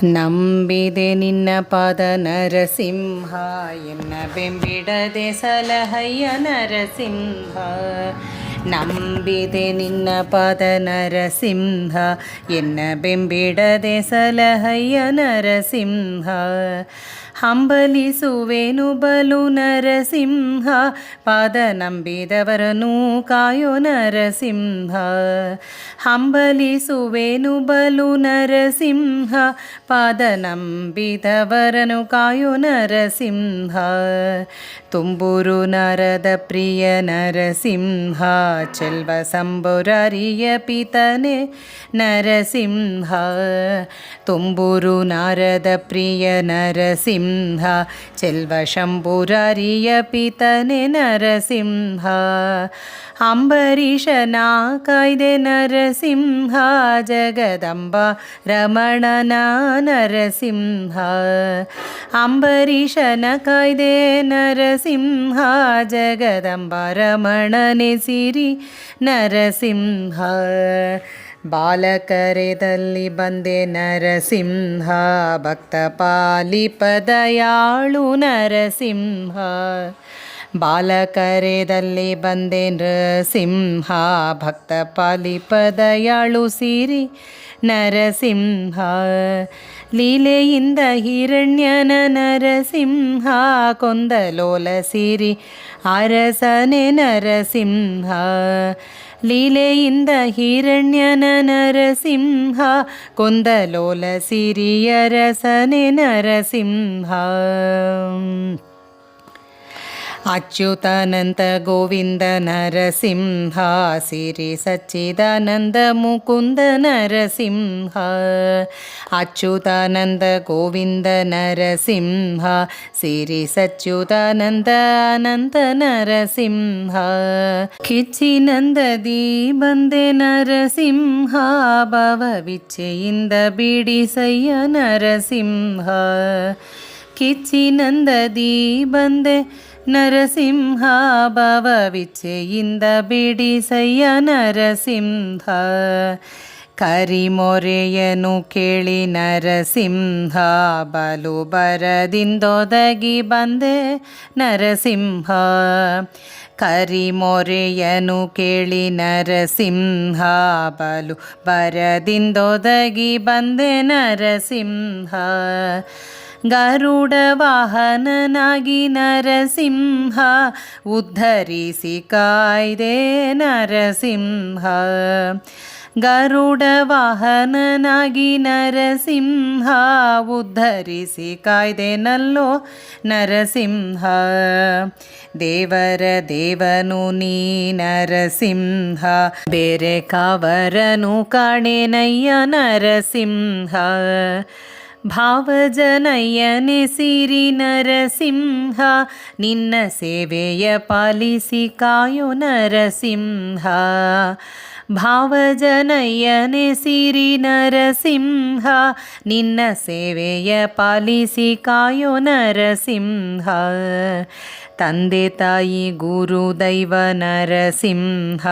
ನಂಬಿದೆ ನಿನ್ನ ಪಾದ ನರಸಿಂಹ, ಎನ್ನ ಬೆಂಬಿಡದೆ ಸಲಹಯ್ಯ ನರಸಿಂಹ. ನಂಬಿದೆ ನಿನ್ನ ಪಾದ ನರಸಿಂಹ, ಎನ್ನ ಬೆಂಬಿಡದೆ ಸಲಹಯ್ಯ ನರಸಿಂಹ. ಹಂಬಲಿಸುವೆನು ಬಲು ನರಸಿಂಹ, ಪಾದ ನಂಬಿದವರನು ಕಾಯೋ ನರಸಿಂಹ. ಹಂಬಲಿಸುವೆನು ಬಲು ನರಸಿಂಹ, ಪಾದ ನಂಬಿದವರನು ಕಾಯೋ ನರಸಿಂಹ. ತುಂಬೂರು ನಾರದ ಪ್ರಿಯ ನರಸಿಂಹ, ಚೆಲ್ವ ಸಂಬುರಾರಿಯ ಪಿತನೆ ನರಸಿಂಹ. ತುಂಬೂರು ನಾರದ ಪ್ರಿಯ ನರಸಿಂಹ, ಚೆಲ್ವ ಶಂಭುರಾರಿಯ ಪಿತನೆ ನರಸಿಂಹ. ಅಂಬರೀಷನ ಕಾಯ್ದೆ ನರಸಿಂಹ, ಜಗದಂಬ ರಮಣನ ನರಸಿಂಹ. ಅಂಬರೀಷನ ಕಾಯ್ದೆ ನರಸಿಂಹ, ಜಗದಂಬ ರಮಣನೆ ಸಿರಿ ನರಸಿಂಹ. ಬಾಲಕರೆದಲ್ಲಿ ಬಂದೆ ನರಸಿಂಹ, ಭಕ್ತ ಪಾಲಿಪದಯಾಳು ನರಸಿಂಹ. ಬಾಲಕರೆದಲ್ಲಿ ಬಂದೆ ನರಸಿಂಹ, ಭಕ್ತ ಪಾಲಿಪದಯಾಳು ಸಿರಿ ನರಸಿಂಹ. ಲೀಲೆಯಿಂದ ಹಿರಣ್ಯನ ನರಸಿಂಹ, ಕೊಂದಲೋಲ ಸಿರಿ ಅರಸನೆ ನರಸಿಂಹ. ಲೀಲೆಯಿಂದ ಹಿರಣ್ಯನ ನರಸಿಂಹ, ಕೊಂದಲೋಲ ಸಿರಿಯರಸನೆ ನರಸಿಂಹ. ಅಚ್ಯುತಾನಂದ ಗೋವಿಂದ ನರಸಿಂಹ, ಸಿರಿ ಸಚ್ಚಿದಾನಂದ ಮುಕುಂದ ನರಸಿಂಹ. ಅಚ್ಯುತಾನಂದ ಗೋವಿಂದ ನರಸಿಂಹ, ಸಿರಿ ಸಚ್ಯುತಾನಂದ ಅನಂತ ನರಸಿಂಹ. ಕಿಚ್ಚಿನಂದದಿ ಬಂದೆ ನರಸಿಂಹ, ಭವವಿಚ್ಛೆಯಿಂದ ಬಿಡಿಸಯ್ಯ ನರಸಿಂಹ. ಕಿಚ್ಚಿನಂದದಿ ಬಂದೆ ನರಸಿಂಹ, ಭವವಿಚ್ಛೆಯಿಂದ ಬಿಡಿಸಯ್ಯ ನರಸಿಂಹ. ಕರಿಮೊರೆಯನು ಕೇಳಿ ನರಸಿಂಹ, ಬಲು ಬರದಿಂದೊದಗಿ ಬಂದೆ ನರಸಿಂಹ. ಕರಿಮೊರೆಯನು ಕೇಳಿ ನರಸಿಂಹ, ಬಲು ಬರದಿಂದೊದಗಿ ಬಂದೆ ನರಸಿಂಹ. ಗರುಡ ವಾಹನನಾಗಿ ನರಸಿಂಹ, ಉದ್ಧರಿಸಿ ಕಾಯ್ದೆ ನರಸಿಂಹ. ಗರುಡ ವಾಹನನಾಗಿ ನರಸಿಂಹ, ಉದ್ಧರಿಸಿ ಕಾಯ್ದೆನಲ್ಲೋ ನರಸಿಂಹ. ದೇವರ ದೇವನು ನೀ ನರಸಿಂಹ, ಬೇರೆ ಕಾವರನು ಕಾಣೆನಯ್ಯ ನರಸಿಂಹ. ಭಾವಜನಯ್ಯನೆ ಸಿರಿ ನರಸಿಂಹ, ನಿನ್ನ ಸೇವೆಯ ಪಾಲಿಸಿ ಕಾಯೋ ನರಸಿಂಹ. ಭಾವಜನಯ್ಯನೆ ಸಿರಿ ನರಸಿಂಹ, ನಿನ್ನ ಸೇವೆಯ ಪಾಲಿಸಿ ಕಾಯೋ ನರಸಿಂಹ. ತಂದೆ ತಾಯಿ ಗುರು ದೈವ ನರಸಿಂಹ,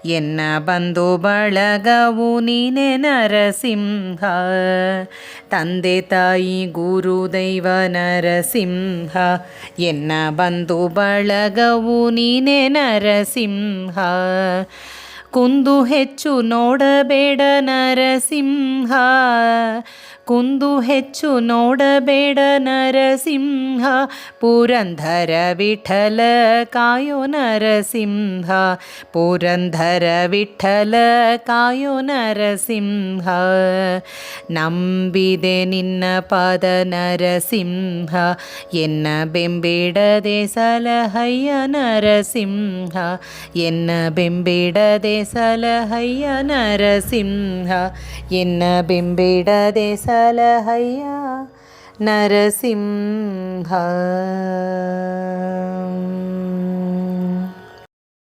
ಎನ್ನ ಬಂಧು ಬಳಗವು ನೀನೆ ನರಸಿಂಹ. ತಂದೆ ತಾಯಿ ಗುರು ದೈವ ನರಸಿಂಹ, ಎನ್ನ ಬಂಧು ಬಳಗವು ನೀನೆ ನರಸಿಂಹ. ಕುಂದು ಹೆಚ್ಚು ನೋಡಬೇಡ ನರಸಿಂಹ, ಕುಂದು ಹೆಚ್ಚು ನೋಡಬೇಡ ನರಸಿಂಹ. ಪುರಂದರ ವಿಠಲ ಕಾಯೋ ನರಸಿಂಹ, ಪುರಂದರ ವಿಠಲ ಕಾಯೋ ನರಸಿಂಹ. ನಂಬಿದೆ ನಿನ್ನ ಪಾದ ನರಸಿಂಹ, ಎನ್ನ ಬೆಂಬಿಡದೆ ಸಲಹಯ್ಯ ನರಸಿಂಹ. ಎನ್ನ ಬೆಂಬಿಡದೆ ಸಲಹಯ್ಯ ನರಸಿಂಹ, ಎನ್ನ ಬೆಂಬಿಡದೆ ಸಲಹಯ್ಯ ನರಸಿಂಹ.